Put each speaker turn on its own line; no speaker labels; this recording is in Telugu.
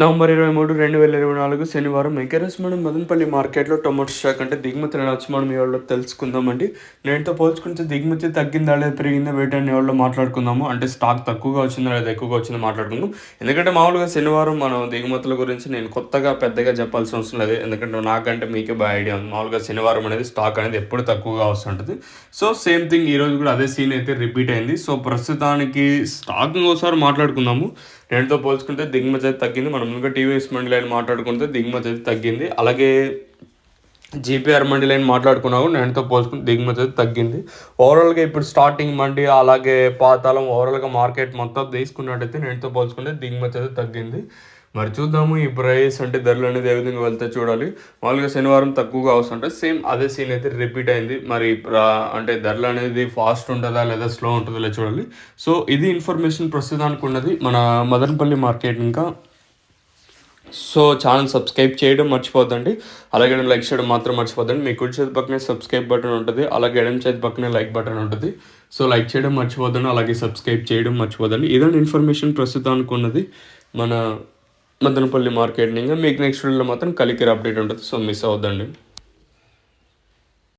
నవంబర్ 23, 2024 శనివారం మనం మదనపల్లి మార్కెట్‌లో టొమాటో స్టాక్ అంటే దిగుమతి ఎలా వచ్చి మనం ఇవాళ తెలుసుకుందామండి. నేటితో పోల్చుకుంటే దిగుమతి తగ్గిందా లేదా పెరిగిందా వేటని ఇవాళ మాట్లాడుకుందాము. అంటే స్టాక్ తక్కువగా వచ్చిందా లేదా ఎక్కువగా వచ్చిందా మాట్లాడుకుందాం. ఎందుకంటే మామూలుగా శనివారం మనం దిగుమతుల గురించి నేను కొత్తగా పెద్దగా చెప్పాల్సిన అవసరం లేదు. ఎందుకంటే నాకంటే మీకే బాగా ఐడియా ఉంది. మామూలుగా శనివారం అనేది స్టాక్ అనేది ఎప్పుడు తక్కువగా వస్తుంటది. సో సేమ్ థింగ్ ఈరోజు కూడా అదే సీన్ అయితే రిపీట్ అయింది. సో ప్రస్తుతానికి స్టాక్‌ని ఒకసారి మాట్లాడుకుందాము. నేటితో పోల్చుకుంటే దిగుమతి అయితే తగ్గింది. మనం ఇంకా టీవీఎస్ మండి లైన్ మాట్లాడుకుంటే దిగుమతి అయితే తగ్గింది. అలాగే జీపీఆర్ మండి లైన్ మాట్లాడుకున్నా కూడా నేటితో పోల్చుకుంటే దిగుమతి అయితే తగ్గింది. ఓవరాల్గా ఇప్పుడు స్టార్టింగ్ మండి అలాగే పాతాళం ఓవరాల్గా మార్కెట్ మొత్తం తీసుకున్నట్టయితే నేటితో పోల్చుకుంటే దిగుమతి అయితే తగ్గింది. మరి చూద్దాము ఈ ప్రైస్ అంటే ధరలు అనేది ఏ విధంగా వెళ్తే చూడాలి. మామూలుగా శనివారం తక్కువగా వస్తుంటే సేమ్ అదే సీన్ అయితే రిపీట్ అయింది. మరి అంటే ధరలు అనేది ఫాస్ట్ ఉంటుందా లేదా స్లో ఉంటుందో లేదా చూడాలి. సో ఇది ఇన్ఫర్మేషన్ ప్రస్తుతానికి ఉన్నది మన మదనపల్లి మార్కెట్. ఇంకా సో ఛానల్ సబ్స్క్రైబ్ చేయడం మర్చిపోద్దండి. అలాగే లైక్ చేయడం మాత్రం మర్చిపోద్దండి. మీ కుడి చేతి పక్కనే సబ్స్క్రైబ్ బటన్ ఉంటుంది. అలాగే ఎడమ చేతి పక్కనే లైక్ బటన్ ఉంటుంది. సో లైక్ చేయడం మర్చిపోద్దండి. అలాగే సబ్స్క్రైబ్ చేయడం మర్చిపోద్దండి. ఇదండి ఇన్ఫర్మేషన్ ప్రస్తుతానికి ఉన్నది మన మదనపల్లి మార్కెట్. ఇంకా మీకు నెక్స్ట్ వీడియోలో మాత్రం కలికిరి అప్డేట్ ఉంటుంది. So miss అవ్వద్దండి.